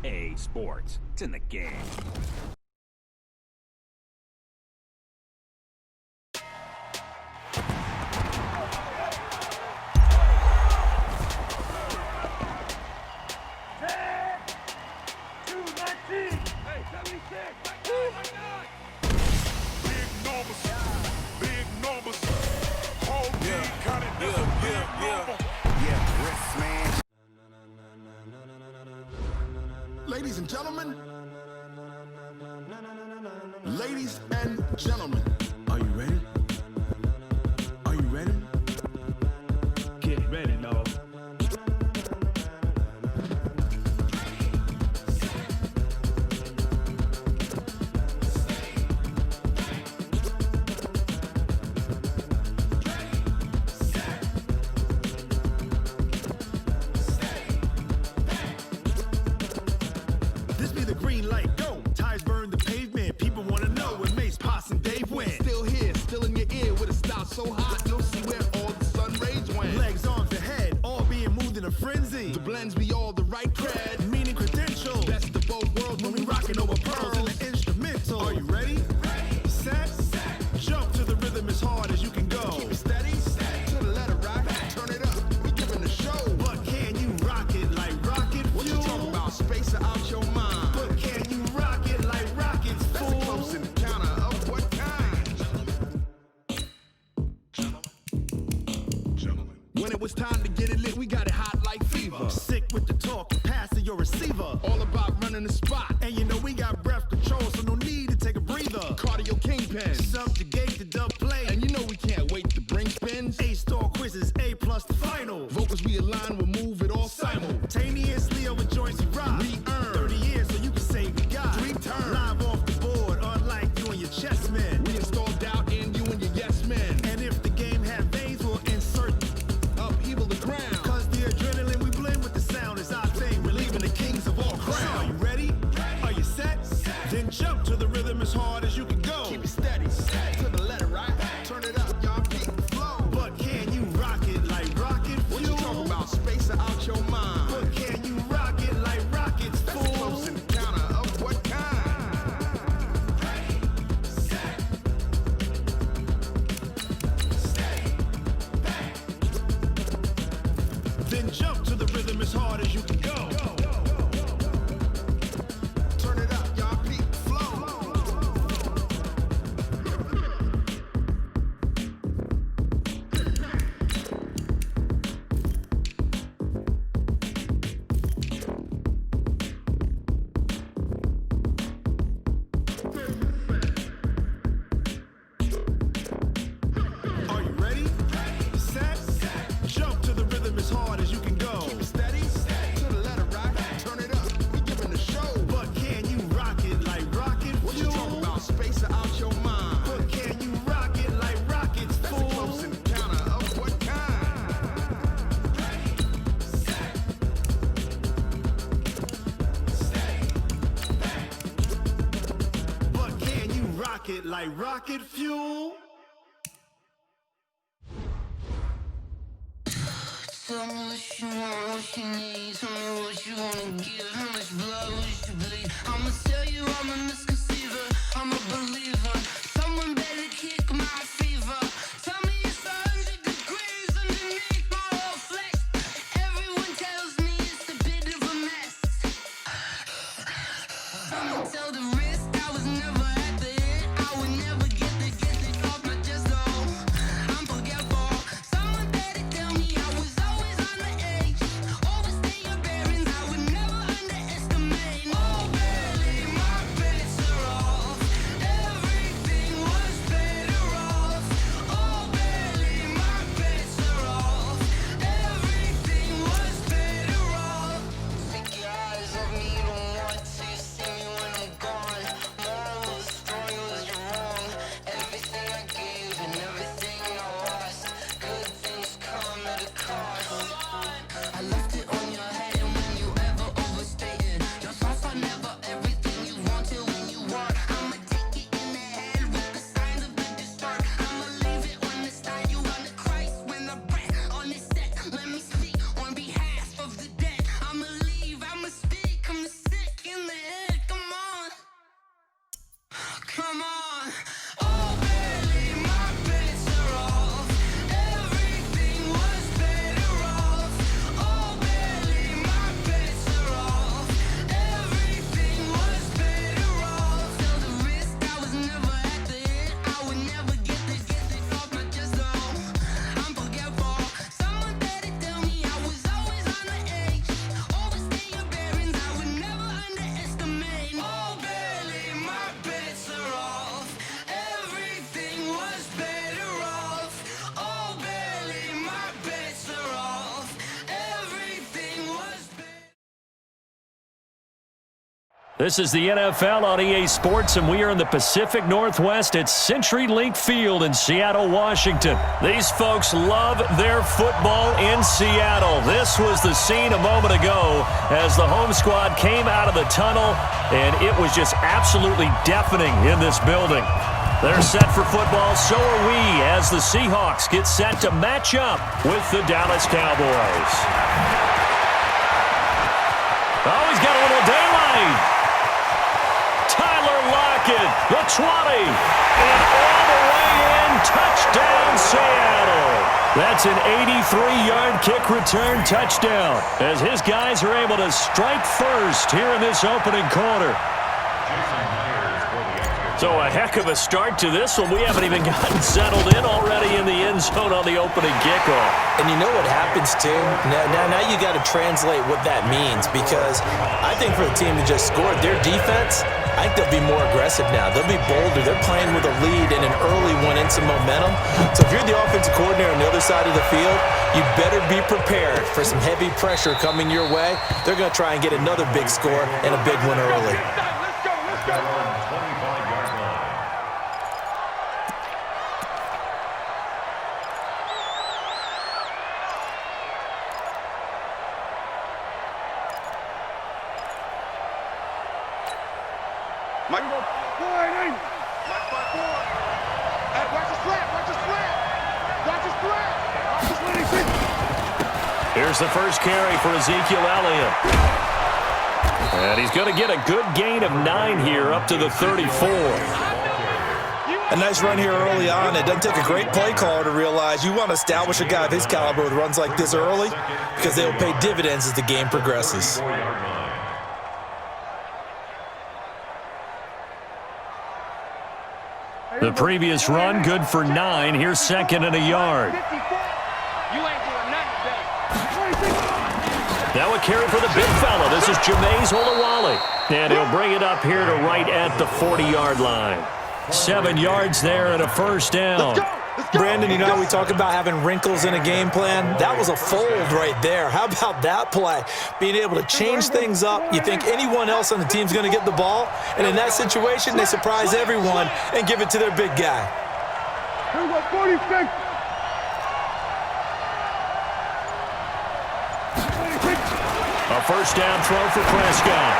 EA Sports. It's in the game. Ladies and gentlemen, ladies and gentlemen, are you ready? Are you ready? Get ready, dog. This be the green light, go. Tires burn the pavement. People wanna know where Mace, Poss, and Dave went. Still here, still in your ear with a style so hot, you'll see where all the sun rays went. Legs, arms, the head, all being moved in a frenzy. The blends be all the right cred, meaning credentials. Best of both worlds when we rockin' over pearls in the instrumental. Are you ready? Ready. Set. Jump to the rhythm as hard as you can go. Keep it steady. To the letter, right? Turn it up. We giving the show. But can you rock it like rocket fuel? What you talking about? Space or out your mind? But can you rock it like rockets, fool? That's a close encounter of what kind? Gentlemen. When it was time to get it lit, we got it hot like fever. Sick with the talk, pass to your receiver. All about running the spot. And you know we got breath control, so no need to take a breather. Cardio kingpin, subjugate the dub play. And you know we can't wait to bring spins. A-star quizzes, A+ the final. Vocals we align, we'll move it all simultaneously over joints we rock. We earn 30 years so you can say we got 3 turns. Live off the board, unlike you and your chess men. We install doubt in you and your yes men. And if the game had veins, we'll insert upheaval the ground. Cause the adrenaline we blend with the sound is our thing. We're leaving the kings of all crowns. So are you ready? Are you set? Then jump to the rhythm as hard as you can go. Keep it steady. To the letter, right? Turn it up, y'all beat the flow. But can you rock it like rocket fuel? What you talking about? Space or out your mind? But can you rock it like rockets, fool? That's a close encounter of what kind? Ready, set, steady, back. Then jump to the rhythm as hard as you can go. Turn it up, y'all beat the flow. Are you ready? Set. Jump to the rhythm as hard as you can go. Keep it steady. To the letter, right? Turn it up. We giving the show. But can you rock it like rocket fuel? What you talking about? Space or out your mind? But can you rock it like rockets, fool? That's a close encounter of what kind? Ready, set, steady, back. But can you rock it like rocket fuel? Tell me what you want, what you need. Tell me what you wanna give. How much blood would you bleed? I'ma tell you I'm a misconceiver. I'm a believer. Someone better kick my fever. Tell me it's 100 degrees underneath my whole flesh. Everyone tells me it's a bit of a mess. I'ma tell the risk I was never at the end. I would never get it off my chest though. I'm forgetful. Someone better tell me I was always on the edge. Overstay your bearings, I would never underestimate. Oh, barely, my best. This is the NFL on EA Sports, and we are in the Pacific Northwest at CenturyLink Field in Seattle, Washington. These folks love their football in Seattle. This was the scene a moment ago as the home squad came out of the tunnel, and it was just absolutely deafening in this building. They're set for football, so are we, as the Seahawks get set to match up with the Dallas Cowboys. Oh, he's got a little daylight. The 20, and all the way in, touchdown Seattle. That's an 83-yard kick return touchdown as his guys are able to strike first here in this opening quarter. So a heck of a start to this one. We haven't even gotten settled in already in the end zone on the opening kickoff. And you know what happens, too? Now you got to translate what that means, because I think for the team that just scored, their defense, I think they'll be more aggressive now. They'll be bolder. They're playing with a lead and an early one and some momentum. So if you're the offensive coordinator on the other side of the field, you better be prepared for some heavy pressure coming your way. They're going to try and get another big score and a big one early. Here's the first carry for Ezekiel Elliott. And he's going to get a good gain of 9 here up to the 34. A nice run here early on. It doesn't take a great play caller to realize you want to establish a guy of his caliber with runs like this early, because they will pay dividends as the game progresses. The previous run, good for 9. Here's second and a yard. Now a carry for the big fella. This is Jameis Olawale. And he'll bring it up here to right at the 40-yard line. 7 yards there and a first down. Brandon, you know how we talk about having wrinkles in a game plan? That was a fold right there. How about that play? Being able to change things up. You think anyone else on the team's going to get the ball, and in that situation, they surprise everyone and give it to their big guy. Here we go, 46. A first down throw for Prescott.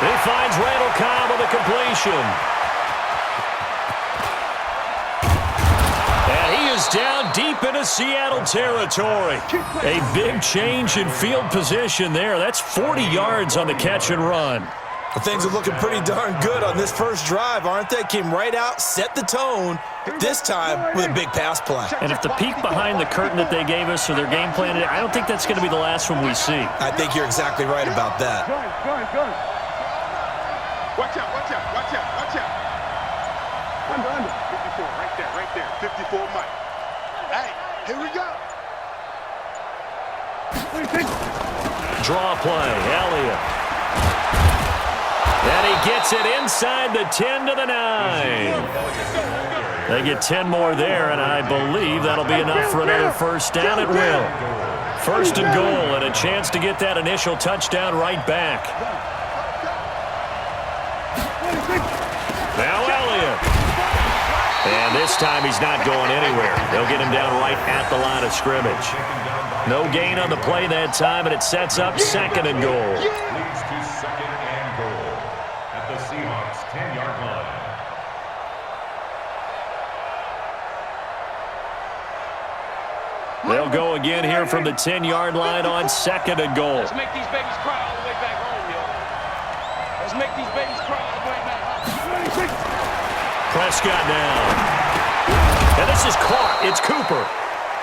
He finds Randall Cobb with a completion. And he is down deep into Seattle territory. A big change in field position there. That's 40 yards on the catch and run. Well, things are looking pretty darn good on this first drive, aren't they? Came right out, set the tone, this time with a big pass play. And if the peek behind the curtain that they gave us or their game plan, I don't think that's going to be the last one we see. I think you're exactly right about that. Go. Watch out, watch out, watch out, watch out. Under. 54, right there. 54, Mike. Hey, here we go. Draw play, Elliott. And he gets it inside the 10 to the 9. They get 10 more there, and I believe that'll be enough for another first down. It will. First and goal, and a chance to get that initial touchdown right back. Now Elliott. And this time he's not going anywhere. They'll get him down right at the line of scrimmage. No gain on the play that time, and it sets up second and goal. They'll go again here from the 10-yard line on second and goal. Let's make these babies cry all the way back home, yo. Let's make these babies cry all the way back home. Prescott now. And this is caught. It's Cooper.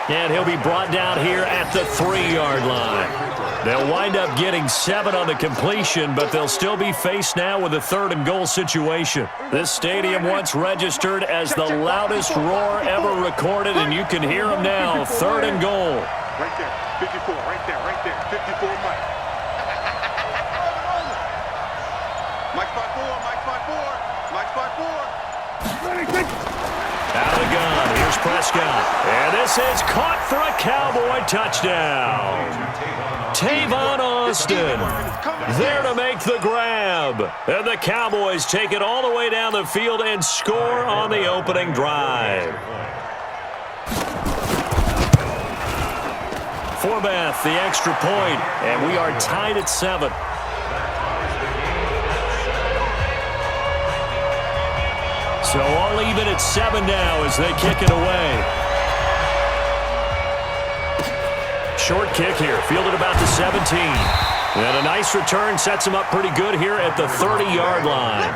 And he'll be brought down here at the 3-yard line. They'll wind up getting 7 on the completion, but they'll still be faced now with a third and goal situation. This stadium once registered as the loudest roar ever recorded, and you can hear them now. Third and goal. Right there, 54, right there. 54, Mike. Mike's 5'4", Out of the gun, here's Prescott. And this is caught for a Cowboy touchdown. Tavon Austin there to make the grab. And the Cowboys take it all the way down the field and score on the opening drive. Forbath, the extra point, and we are tied at 7. So all even at 7 now as they kick it away. Short kick here, fielded about the 17. And a nice return sets them up pretty good here at the 30-yard line.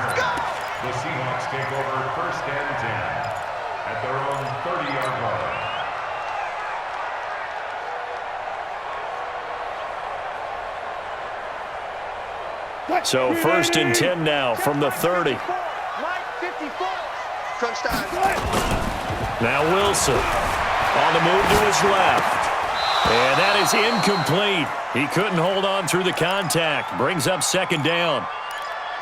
The Seahawks take over first and 10 at their own 30-yard line. So first and 10 now from the 30. Now Wilson on the move to his left. And that is incomplete. He couldn't hold on through the contact. Brings up second down.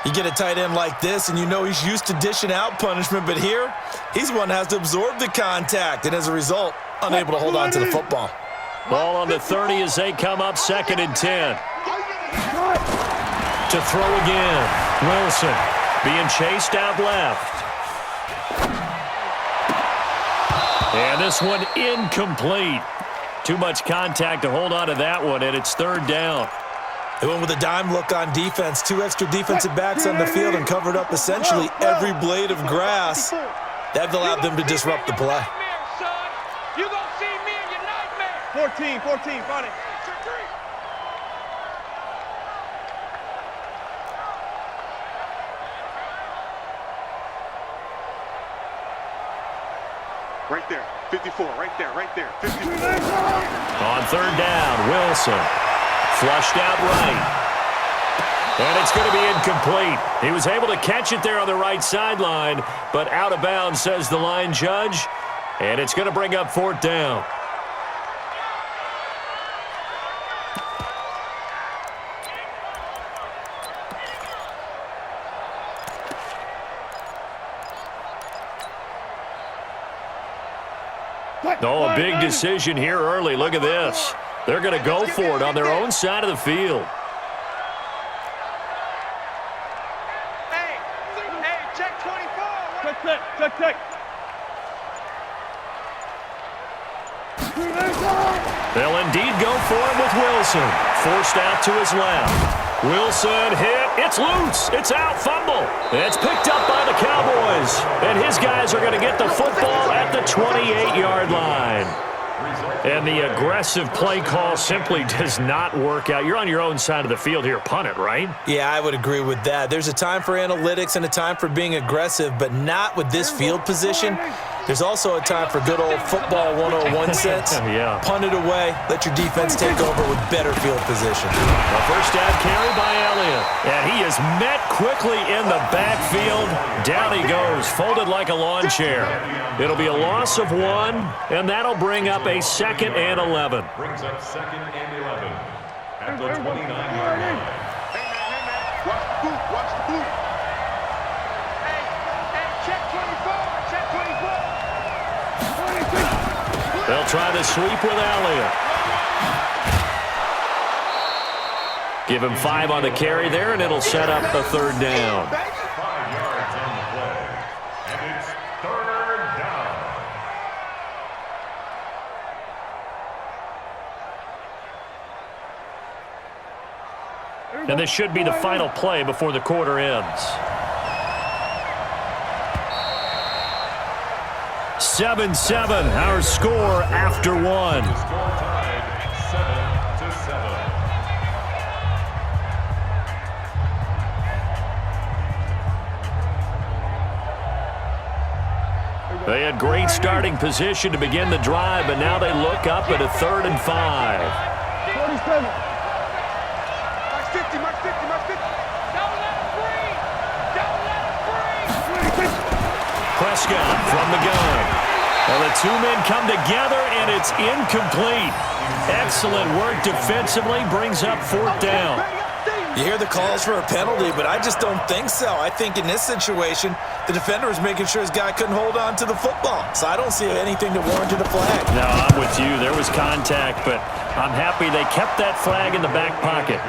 You get a tight end like this, and you know he's used to dishing out punishment, but here, he's the one that has to absorb the contact, and as a result, unable to hold on to the football. Ball on the 30 as they come up second and 10. To throw again. Wilson being chased out left. And this one incomplete. Too much contact to hold on to that one, and it's third down. They went with a dime look on defense. 2 extra defensive backs on the field and covered up essentially every blade of grass. That allowed them to disrupt the play. You gonna see me in your nightmare. 14, find it. Right there, 54, right there, 54. On third down, Wilson. Flushed out right. And it's going to be incomplete. He was able to catch it there on the right sideline, but out of bounds, says the line judge. And it's going to bring up fourth down. Oh, a big decision here early. Look at this. They're going to go for it on their own side of the field. Hey, check 24. Check. They'll indeed go for it with Wilson. Forced out to his left. Wilson hit. It's loose. It's out. Fumble. It's picked up by the Cowboys. And his guys are going to get the football at the 28-yard line. And the aggressive play call simply does not work out. You're on your own side of the field here. Punt it, right? Yeah, I would agree with that. There's a time for analytics and a time for being aggressive, but not with this field position. There's also a time for good old football 101 sense. Yeah. Punt it away. Let your defense take over with better field position. A first down carry by Elliott. And he is met quickly in the backfield. Down he goes, folded like a lawn chair. It'll be a loss of 1, and that'll bring up a second and 11. Brings up second and 11 at the 29-yard line. Hey, man, watch the boot, watch the boot. Hey, check 24. They'll try the sweep with Elliott. Give him 5 on the carry there, and it'll set up the third down. 5 yards on the play, and it's third down. And this should be the final play before the quarter ends. 7-7, our score after 1. Score tied 7-7. They had great starting position to begin the drive, but now they look up at a 3rd and 5. 47. Mark 50. Don't let him free. Prescott from the gun. Well, the two men come together, and it's incomplete. Excellent work defensively, brings up fourth down. You hear the calls for a penalty, but I just don't think so. I think in this situation, the defender was making sure his guy couldn't hold on to the football. So I don't see anything that warranted a flag. No, I'm with you. There was contact, but I'm happy they kept that flag in the back pocket.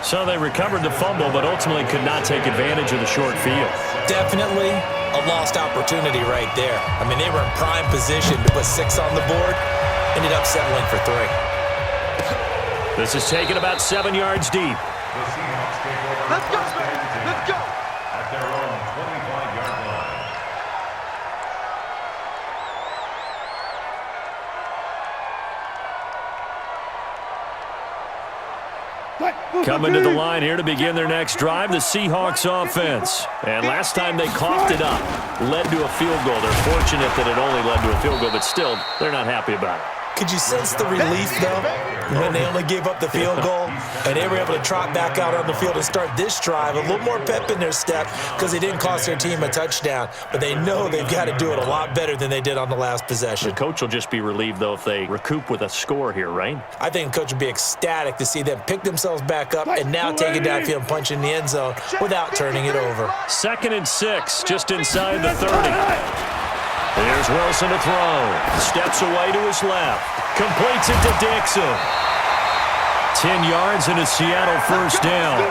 So they recovered the fumble, but ultimately could not take advantage of the short field. Definitely a lost opportunity right there. I mean, they were in prime position to put 6 on the board. Ended up settling for 3. This is taken about 7 yards deep. The Seahawks take over. Let's go, first and 10 let's go. at their own 25-yard line. Coming to the line here to begin their next drive, the Seahawks offense. And last time they coughed it up, led to a field goal. They're fortunate that it only led to a field goal, but still, they're not happy about it. Could you sense the relief, though, when they only gave up the field goal and they were able to trot back out on the field and start this drive? A little more pep in their step because they didn't cost their team a touchdown, but they know they've got to do it a lot better than they did on the last possession. The coach will just be relieved, though, if they recoup with a score here, right? I think the coach would be ecstatic to see them pick themselves back up and now take it downfield and punch in the end zone without turning it over. 2nd and 6, just inside the 30. Here's Wilson to throw. Steps away to his left. Completes it to Dixon. 10 yards and a Seattle first down.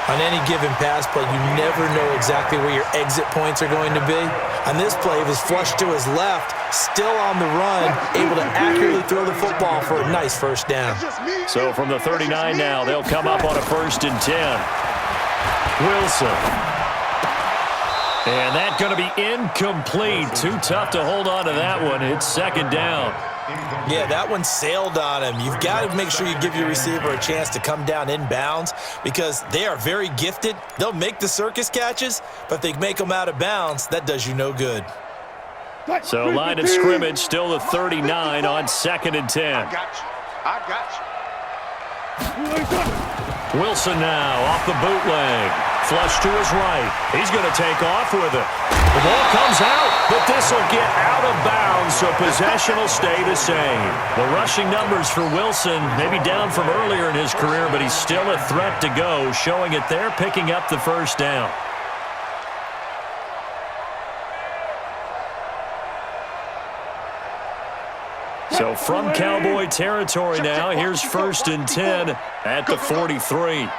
On any given pass play, you never know exactly where your exit points are going to be. On this play, it was flushed to his left, still on the run, able to accurately throw the football for a nice first down. So from the 39 now, they'll come up on a 1st and 10. Wilson. And that's going to be incomplete. Too tough to hold on to that one. It's 2nd down. Yeah, that one sailed on him. You've got to make sure you give your receiver a chance to come down inbounds because they are very gifted. They'll make the circus catches, but if they make them out of bounds, that does you no good. So line of scrimmage, still the 39 on 2nd and 10. I got you. Wilson now off the bootleg. Flush to his right. He's going to take off with it. The ball comes out, but this will get out of bounds, so possession will stay the same. The rushing numbers for Wilson maybe down from earlier in his career, but he's still a threat to go, showing it there, picking up the first down. So from Cowboy territory now, here's 1st and 10 at the 43.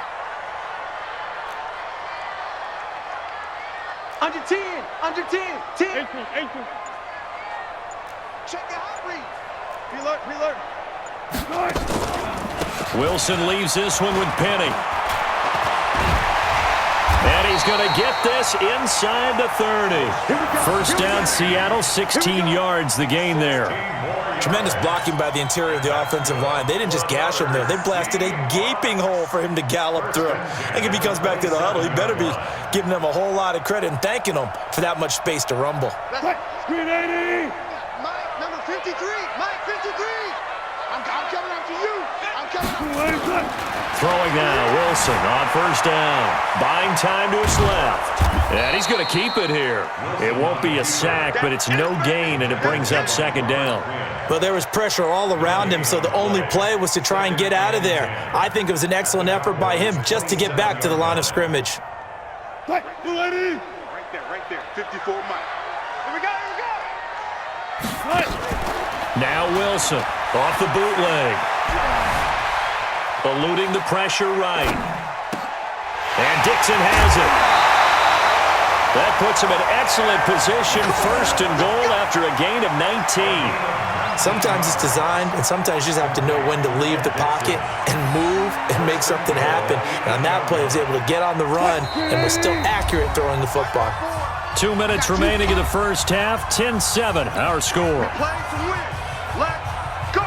Under 10, under 10, 10. Check your hot read. Reload. Wilson leaves this one with Penny. And he's going to get this inside the 30. First down, Seattle, 16 yards the gain there. Tremendous blocking by the interior of the offensive line. They didn't just gash him there. They blasted a gaping hole for him to gallop through. I think if he comes back to the huddle, he better be giving them a whole lot of credit and thanking them for that much space to rumble. Screen 80. Mike, number 53. Mike, 53. I'm coming after you. I'm coming after you. Throwing now, Wilson on first down. Buying time to his left. And he's going to keep it here. It won't be a sack, but it's no gain, and it brings up 2nd down. Well, there was pressure all around him, so the only play was to try and get out of there. I think it was an excellent effort by him just to get back to the line of scrimmage. Right there. 54 Mike. Here we go. Now Wilson off the bootleg. Eluding the pressure right. And Dixon has it. That puts him in excellent position, 1st and goal after a gain of 19. Sometimes it's designed, and sometimes you just have to know when to leave the pocket and move and make something happen. And on that play, he was able to get on the run and was still accurate throwing the football. 2 minutes remaining in the first half, 10-7, our score. Play to win. Let's go.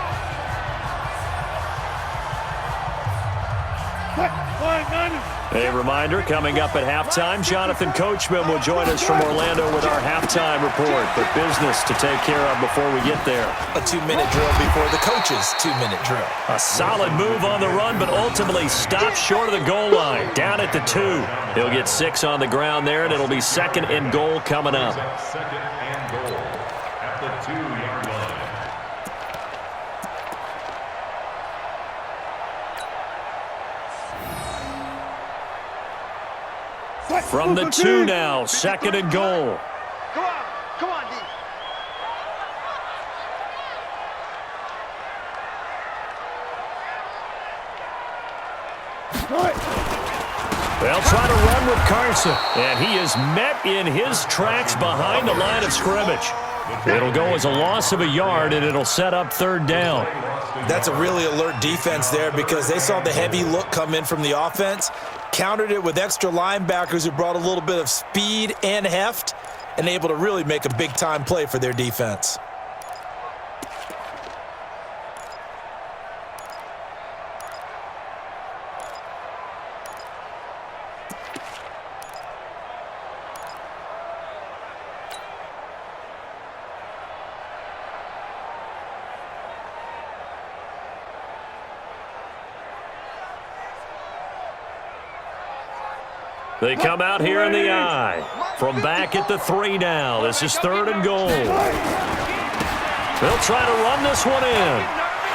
A reminder, coming up at halftime, Jonathan Coachman will join us from Orlando with our halftime report. But business to take care of before we get there. A 2-minute drill before the coach's 2-minute drill. A solid move on the run, but ultimately stopped short of the goal line. Down at the 2. He'll get 6 on the ground there, and it'll be 2nd and goal coming up. 2nd and goal at the 2-yard line. From the 2 now, 2nd and goal. Come on, D. They'll try to run with Carson, and he is met in his tracks behind the line of scrimmage. It'll go as a loss of a yard, and it'll set up third down. That's a really alert defense there because they saw the heavy look come in from the offense, countered it with extra linebackers who brought a little bit of speed and heft, and able to really make a big-time play for their defense. They come out here in the eye. From back at the 3 now. This is 3rd and goal. They'll try to run this one in.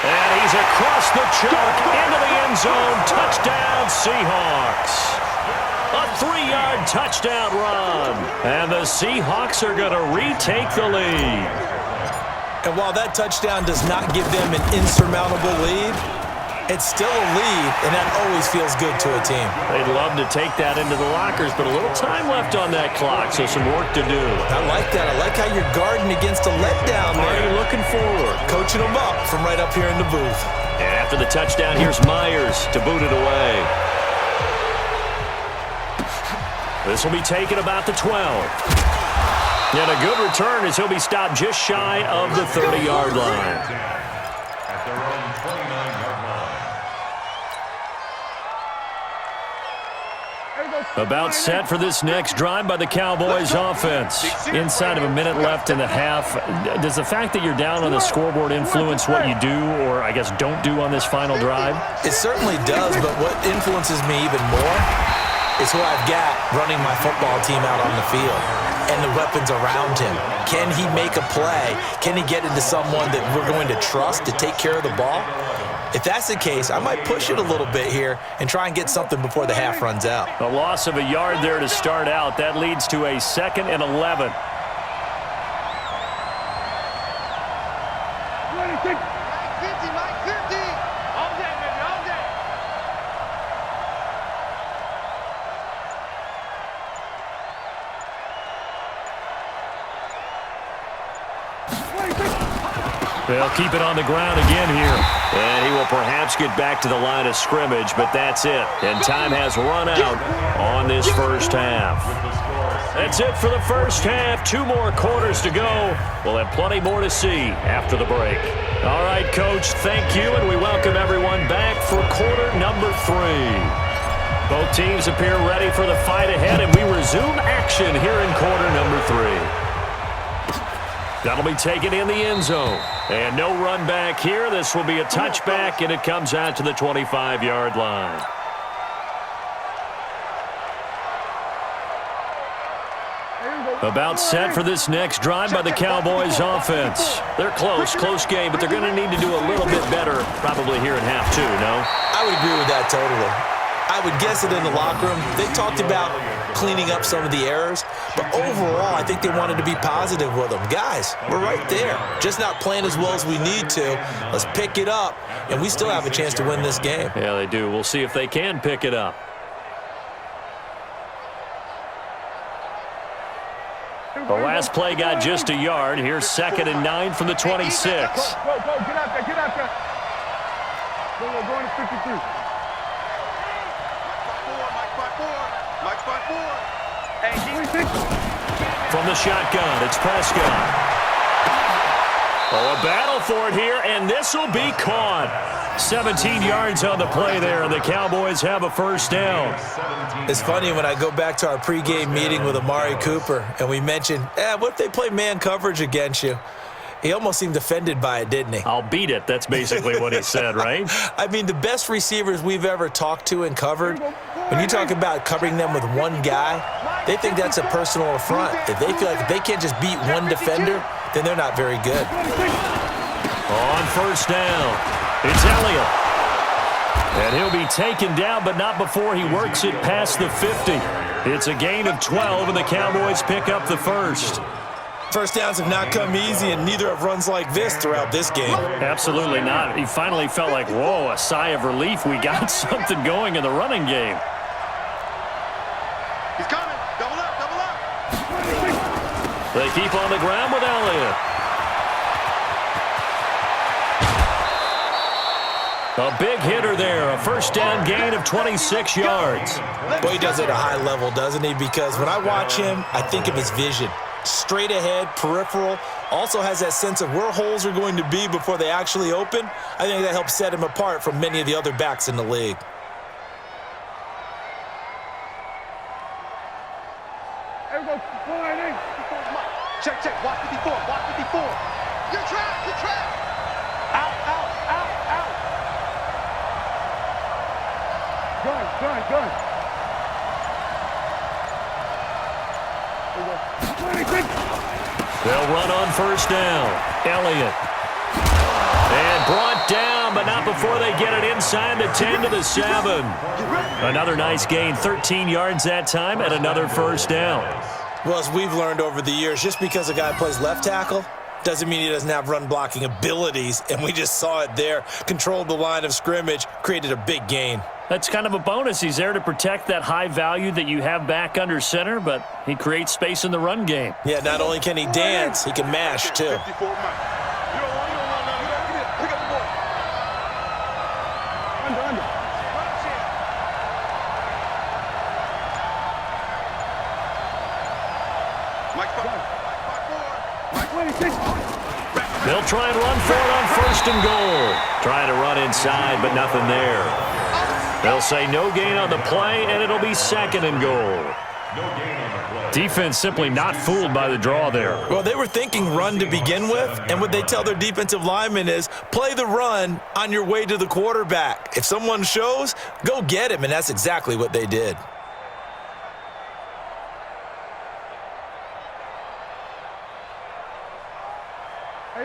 And he's across the choke into the end zone. Touchdown, Seahawks. A 3-yard touchdown run. And the Seahawks are going to retake the lead. And while that touchdown does not give them an insurmountable lead, it's still a lead, and that always feels good to a team. They'd love to take that into the lockers, but a little time left on that clock, so some work to do. I like that. I like how you're guarding against a letdown there. Are you looking forward? Coaching them up from right up here in the booth. And after the touchdown, here's Myers to boot it away. This will be taken about the 12. And a good return as he'll be stopped just shy of the 30-yard line. At their own 29-yard line. About set for this next drive by the Cowboys offense. Inside of a minute left in the half. Does the fact that you're down on the scoreboard influence what you do or, I guess, don't do on this final drive? It certainly does, but what influences me even more is who I've got running my football team out on the field and the weapons around him. Can he make a play? Can he get into someone that we're going to trust to take care of the ball? If that's the case, I might push it a little bit here and try and get something before the half runs out. A loss of a yard there to start out. That leads to a 2nd and 11. Mike 50, Mike 50. All day, baby, all day. They'll keep it on the ground again here. And he will perhaps get back to the line of scrimmage, but that's it. And time has run out on this first half. That's it for the first half. 2 more quarters to go. We'll have plenty more to see after the break. All right, Coach, thank you, and we welcome everyone back for quarter number 3. Both teams appear ready for the fight ahead, and we resume action here in quarter number 3. That'll be taken in the end zone. And no run back here. This will be a touchback, and it comes out to the 25-yard line. About set for this next drive by the Cowboys offense. They're close game, but they're going to need to do a little bit better probably here in half 2, no? I would agree with that totally. I would guess it in the locker room. They talked about cleaning up some of the errors, but overall, I think they wanted to be positive with them. Guys, we're right there. Just not playing as well as we need to. Let's pick it up, and we still have a chance to win this game. Yeah, they do. We'll see if they can pick it up. The last play got just a yard. Here's 2nd and 9 from the 26. Go, get out there, get out there. Go into 53. From the shotgun, it's Prescott. Oh, a battle for it here, and this will be caught. 17 yards on the play there, and the Cowboys have a first down. It's funny when I go back to our pregame meeting with Amari Cooper, and we mentioned, what if they play man coverage against you? He almost seemed offended by it, didn't he? I'll beat it. That's basically what he said, right? I mean, the best receivers we've ever talked to and covered, when you talk about covering them with one guy, they think that's a personal affront. If they feel like if they can't just beat one defender, then they're not very good. On first down, it's Elliott. And he'll be taken down, but not before he works it past the 50. It's a gain of 12, and the Cowboys pick up the first. first downs have not come easy, and neither have runs like this throughout this game. Absolutely not. He finally felt like, whoa, a sigh of relief. We got something going in the running game. He's coming. Double up, double up. They keep on the ground with Elliott. A big hitter there, a first down gain of 26 yards. Boy, he does it at a high level, doesn't he? Because when I watch him, I think of his vision. Straight ahead, peripheral, also has that sense of where holes are going to be before they actually open. I think that helps set him apart from many of the other backs in the league. Check, check. Watch 54. Watch 54. You're trapped. You're trapped. Out, out, out, out. Gun. They'll run on first down. Elliott. And brought down, but not before they get it inside the 10 to the 7. Another nice gain, 13 yards that time, and another first down. Well, as we've learned over the years, just because a guy plays left tackle doesn't mean he doesn't have run-blocking abilities, and we just saw it there. Controlled the line of scrimmage, created a big gain. That's kind of a bonus. He's there to protect that high value that you have back under center, but he creates space in the run game. Yeah, not only can he dance, he can mash, too. 54 Mike. You don't run none. Pick up the ball. Under. Mike 26. They'll try and run for it on first and goal. Trying to run inside, but nothing there. They'll say no gain on the play, and it'll be second and goal. Defense simply not fooled by the draw there. Well, they were thinking run to begin with, and what they tell their defensive linemen is play the run on your way to the quarterback. If someone shows, go get him, and that's exactly what they did.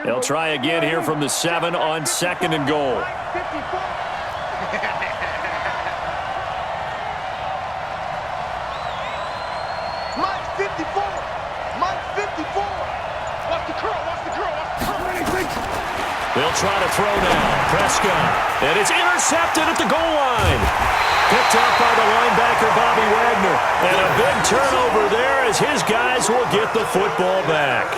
They'll try again here from the 7 on second and goal. Mike 54. Mike 54. Watch the curl. They'll try to throw now. Prescott. And it's intercepted at the goal line. Picked up by the linebacker, Bobby Wagner. And a big turnover there as his guys will get the football back.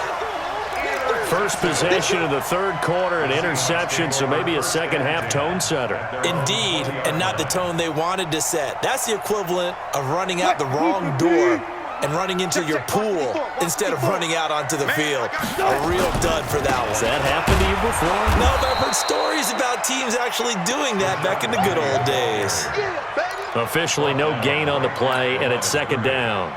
First possession of the third quarter, an interception, so maybe a second-half tone setter. Indeed, and not the tone they wanted to set. That's the equivalent of running out the wrong door and running into your pool instead of running out onto the field. A real dud for that one. Has that happened to you before? No, but I've heard stories about teams actually doing that back in the good old days. Officially no gain on the play, and it's second down.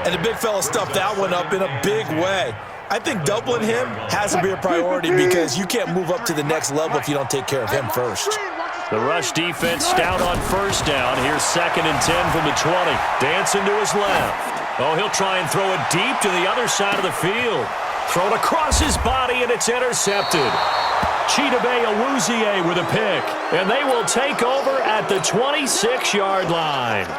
And the big fella stuffed that one up in a big way. I think doubling him has to be a priority because you can't move up to the next level if you don't take care of him first. The rush defense stout on first down. Here's second and 10 from the 20. Dancing to his left. Oh, he'll try and throw it deep to the other side of the field. Thrown across his body, and it's intercepted. Chidobe Awuzie with a pick. And they will take over at the 26-yard line.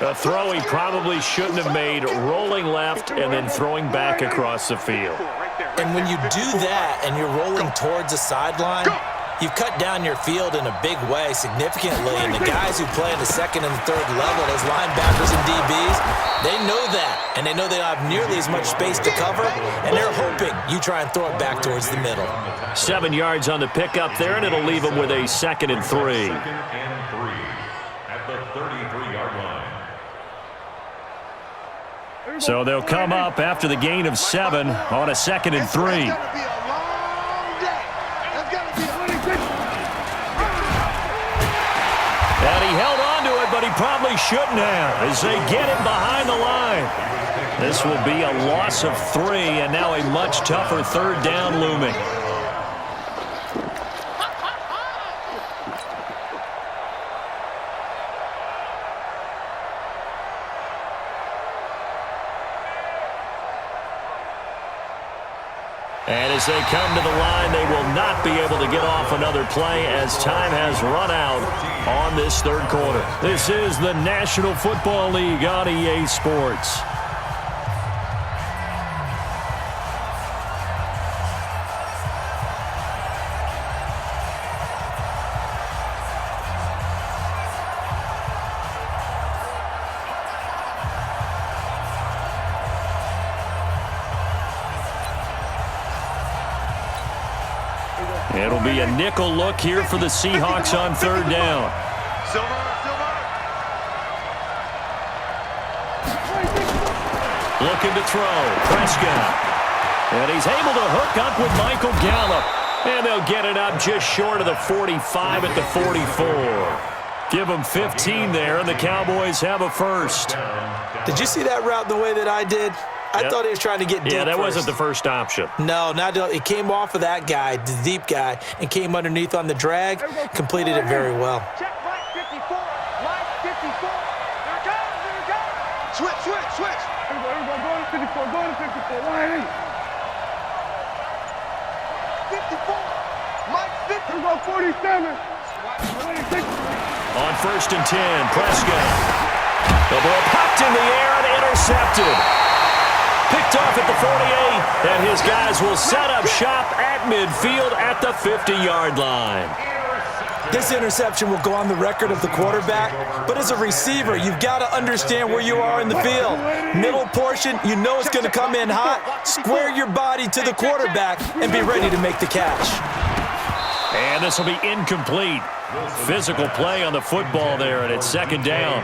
A throw he probably shouldn't have made, rolling left and then throwing back across the field. And when you do that and you're rolling towards the sideline, you've cut down your field in a big way significantly. And the guys who play in the second and the third level, those linebackers and DBs, they know that. And they know they don't have nearly as much space to cover. And they're hoping you try and throw it back towards the middle. 7 yards on the pickup there, and it'll leave them with a second and 3. At the 33-yard line. So they'll come up after the gain of 7 on a second and 3. It's gonna be a long day. It's gonna be a And he held on to it, but he probably shouldn't have as they get him behind the line. This will be a loss of 3, and now a much tougher third down looming. And as they come to the line, they will not be able to get off another play as time has run out on this third quarter. This is the National Football League on EA Sports. It'll be a nickel look here for the Seahawks on third down. Looking to throw. Prescott. And he's able to hook up with Michael Gallup. And they'll get it up just short of the 45 at the 44. Give them 15 there, and the Cowboys have a first. Did you see that route the way that I did? I thought he was trying to get deep. Yeah, that first. wasn't the first option. No, it came off of that guy, the deep guy, and came underneath on the drag, completed it very well. Check right 54. Right 54. There it goes. There it goes. Switch. Everybody, go to 54. Go to 54. Why 54. Mike 50. Here we go, 47. On first and 10, Prescott. The ball popped in the air and intercepted. Picked off at the 48, and his guys will set up shop at midfield at the 50-yard line. This interception will go on the record of the quarterback, but as a receiver, you've got to understand where you are in the field. Middle portion, you know it's going to come in hot. Square your body to the quarterback and be ready to make the catch. And this will be incomplete. Physical play on the football there, and it's second down.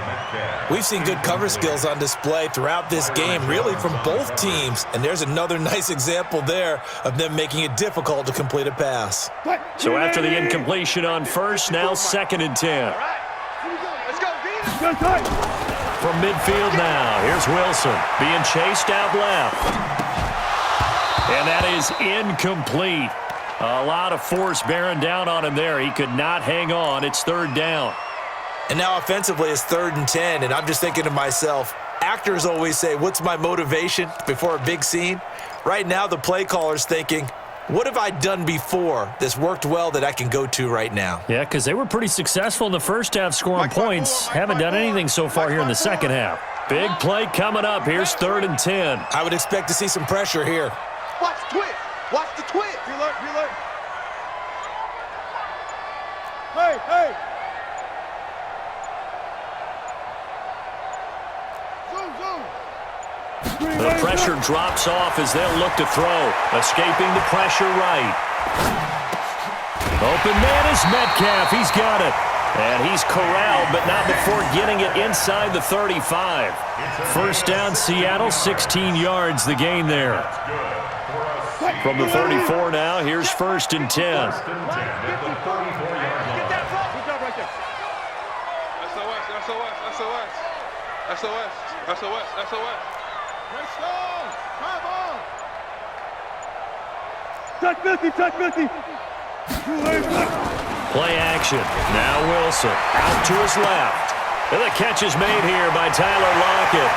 We've seen good cover skills on display throughout this game, really from both teams. And there's another nice example there of them making it difficult to complete a pass. So after the incompletion on first, now second and 10. Let's go, D. From midfield now, here's Wilson being chased out left. And that is incomplete. A lot of force bearing down on him there. He could not hang on. It's third down. And now offensively it's third and 10, and I'm just thinking to myself, actors always say, what's my motivation before a big scene? Right now the play caller's thinking, what have I done before that's worked well that I can go to right now? Yeah, because they were pretty successful in the first half scoring points. Haven't done anything so far here in the second half. Big play coming up. Here's third and 10. I would expect to see some pressure here. Watch the twist. Watch the twist. Reload. Hey. Zoom. The pressure drops off as they'll look to throw. Escaping the pressure right. Open man is Metcalf. He's got it. And he's corralled, but not before getting it inside the 35. First down, Seattle, 16 yards the gain there. From the 34 now, here's first and 10. SOS. Touch 50. Play action. Now Wilson out to his left. And the catch is made here by Tyler Lockett.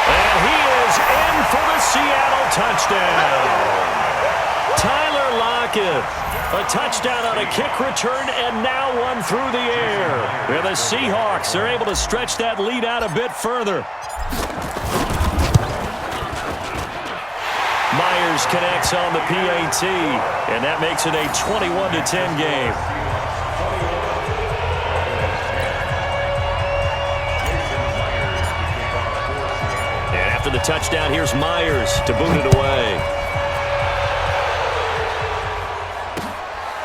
And he is in for the Seattle touchdown. Tyler Lockett, a touchdown on a kick return and now one through the air. And the Seahawks are able to stretch that lead out a bit further. Myers connects on the PAT, and that makes it a 21-10 game. And after the touchdown, here's Myers to boot it away.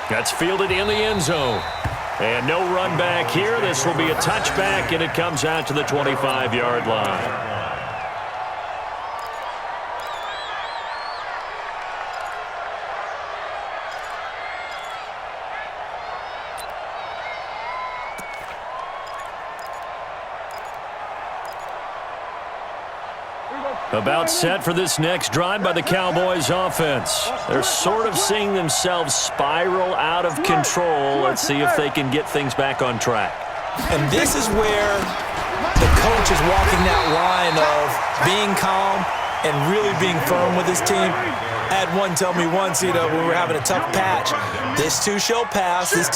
That's fielded in the end zone. And no run back here. This will be a touchback, and it comes out to the 25-yard line. About set for this next drive by the Cowboys offense. They're sort of seeing themselves spiral out of control. Let's see if they can get things back on track. And this is where the coach is walking that line of being calm and really being firm with his team. I had one tell me once, when we were having a tough patch, this too shall pass, and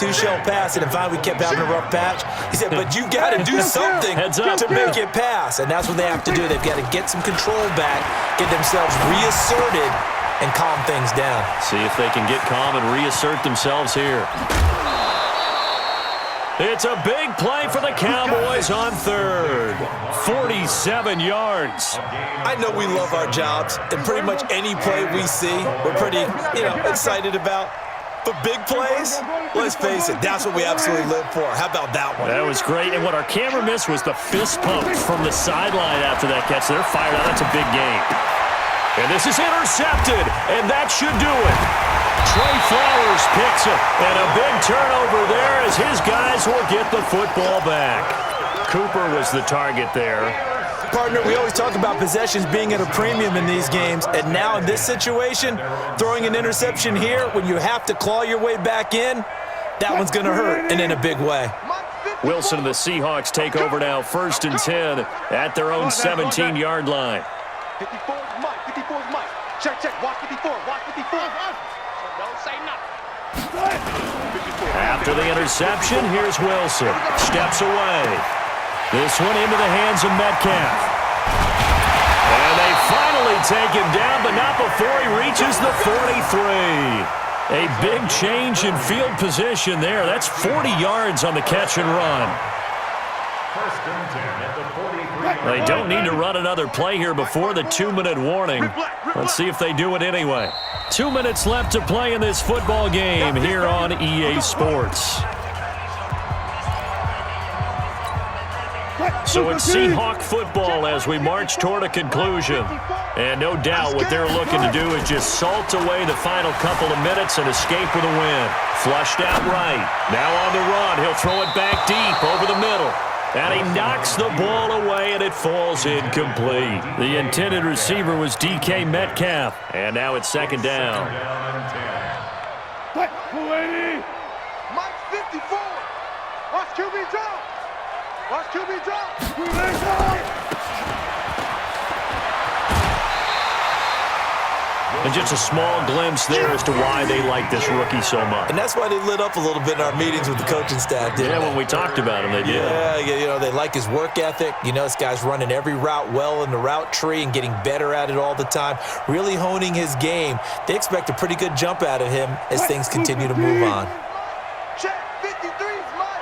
finally we kept having a rough patch. He said, but you got to do something to make it pass, and that's what they have to do. They've got to get some control back, get themselves reasserted, and calm things down. See if they can get calm and reassert themselves here. It's a big play for the Cowboys on third. 47 yards. I know we love our jobs, and pretty much any play we see, we're pretty, excited about. For big plays, let's face it, that's what we absolutely live for. How about that one? That was great, and what our camera missed was the fist pump from the sideline after that catch. They're fired out. That's a big game. And this is intercepted, and that should do it. Trey Flowers picks it, and a big turnover there as his guys will get the football back. Cooper was the target there. Partner, we always talk about possessions being at a premium in these games, and now in this situation, throwing an interception here when you have to claw your way back in, that one's going to hurt, and in a big way. Wilson and the Seahawks take over now, 1st and 10 at their own 17-yard line. 54 is Mike. 54 is Mike. Check, check. Watch 54. Watch 54. Don't say nothing. After the interception, here's Wilson. Steps away. This one into the hands of Metcalf. And they finally take him down, but not before he reaches the 43. A big change in field position there. That's 40 yards on the catch and run. 1st and 10 at the 43. They don't need to run another play here before the 2-minute warning. Let's see if they do it anyway. 2 minutes left to play in this football game here on EA Sports. So it's Seahawk football as we march toward a conclusion. And no doubt what they're looking to do is just salt away the final couple of minutes and escape with a win. Flushed out right. Now on the run. He'll throw it back deep over the middle. And he knocks the ball away, and it falls incomplete. The intended receiver was DK Metcalf. And now it's 2nd down. Mike 54. Watch QB drop. Watch QB drop. And just a small glimpse there as to why they like this rookie so much. And that's why they lit up a little bit in our meetings with the coaching staff, didn't they? Yeah, when we talked about him, they did. Yeah, you know, they like his work ethic. You know, this guy's running every route well in the route tree and getting better at it all the time, really honing his game. They expect a pretty good jump out of him as things continue to move on. Check 53's Mike.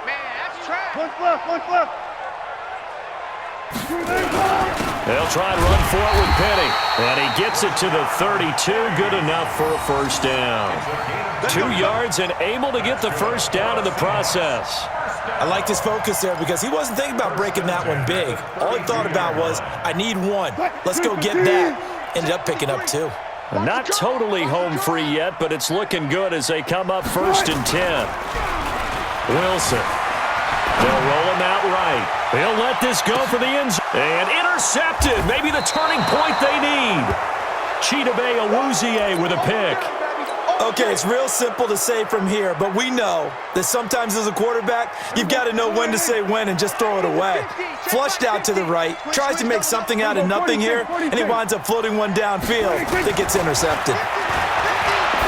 Man, that's trash. What's left? They'll try and run for it with Penny. And he gets it to the 32. Good enough for a 1st down. 2 yards and able to get the 1st down in the process. I liked his focus there because he wasn't thinking about breaking that one big. All he thought about was, I need one. Let's go get that. Ended up picking up 2. Not totally home free yet, but it's looking good as they come up 1st and 10. Wilson. They'll roll him out right. He'll let this go for the end zone. And intercepted. Maybe the turning point they need. Chidobe Awuzie with a pick. Okay, it's real simple to say from here, but we know that sometimes as a quarterback, you've got to know when to say when and just throw it away. Flushed out to the right, tries to make something out of nothing here, and he winds up floating one downfield that gets intercepted.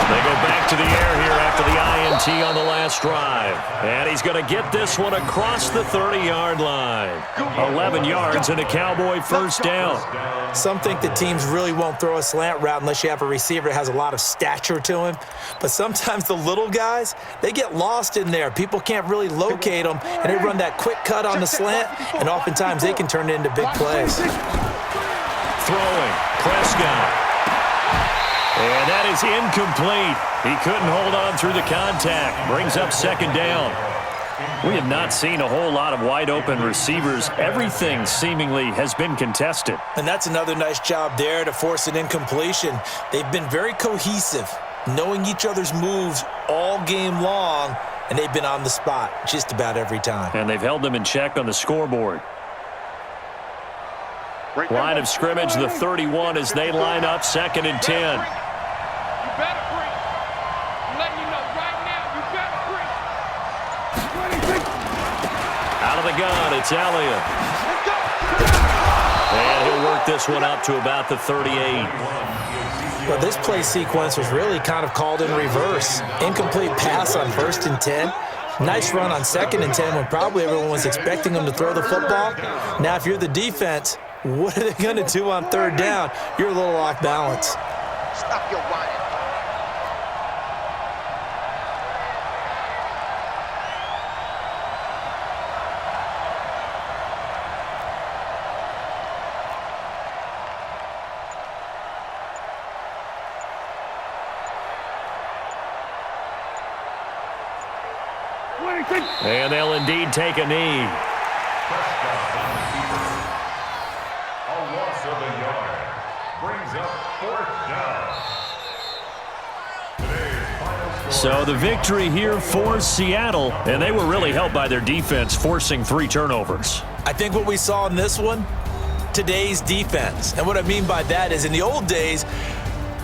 They go back to the air here after the INT on the last drive. And he's going to get this one across the 30-yard line. 11 yards and a Cowboy 1st down. Some think that teams really won't throw a slant route unless you have a receiver that has a lot of stature to him. But sometimes the little guys, they get lost in there. People can't really locate them, and they run that quick cut on the slant, and oftentimes they can turn it into big plays. Throwing, Prescott. And that is incomplete. He couldn't hold on through the contact. Brings up 2nd down. We have not seen a whole lot of wide-open receivers. Everything seemingly has been contested. And that's another nice job there to force an incompletion. They've been very cohesive, knowing each other's moves all game long, and they've been on the spot just about every time. And they've held them in check on the scoreboard. Line of scrimmage, the 31 as they line up 2nd and 10. You better break. I'm letting you know right now, you better break. Out of the gun, it's Elliott. And he'll work this one up to about the 38. Well, this play sequence was really kind of called in reverse. Incomplete pass on 1st and 10. Nice run on 2nd and 10 when probably everyone was expecting him to throw the football. Now, if you're the defense, what are they going to do on 3rd down? You're a little off balance. Stop your whining. And they'll indeed take a knee. Prescott on the keeper. A loss of a yard. Brings up 4th down. Today's final score. So the victory here for Seattle, and they were really helped by their defense forcing 3 turnovers. I think what we saw in this one, today's defense. And what I mean by that is in the old days,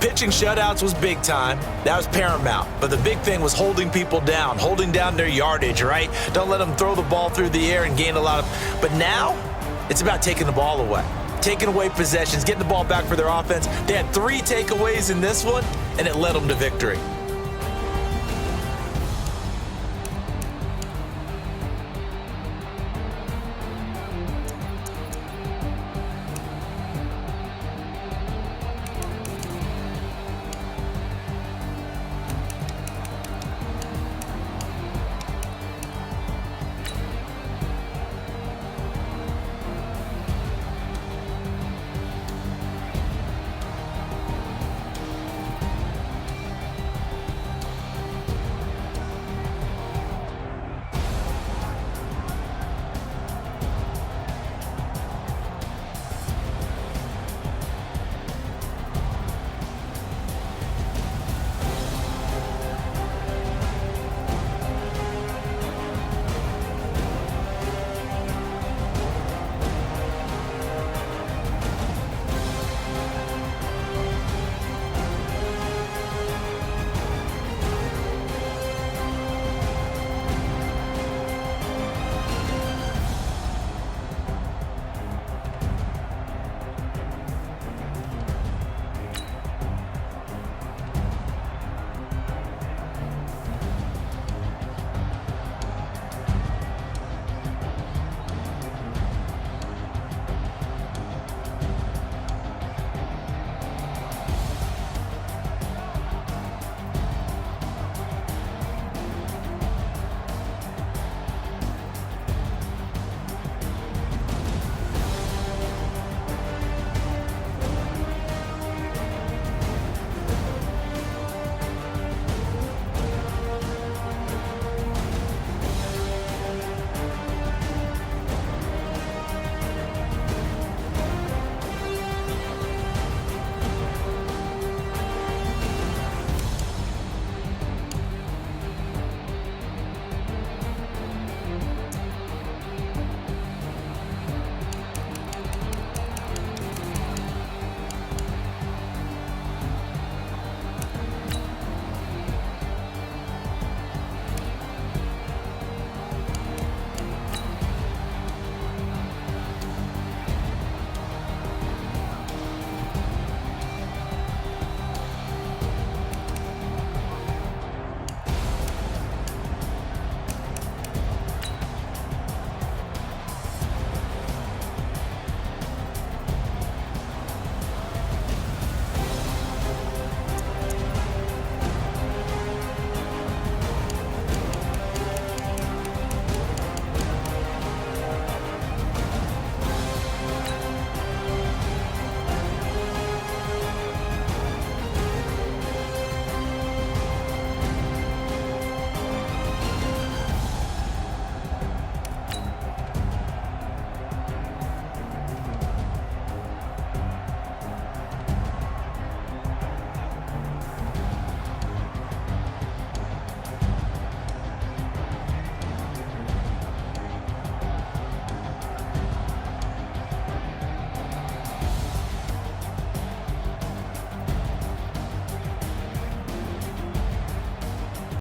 pitching shutouts was big time. That was paramount. But the big thing was holding people down, holding down their yardage, right? Don't let them throw the ball through the air and gain a lot of. But now, it's about taking the ball away. Taking away possessions, getting the ball back for their offense. They had 3 takeaways in this one, and it led them to victory.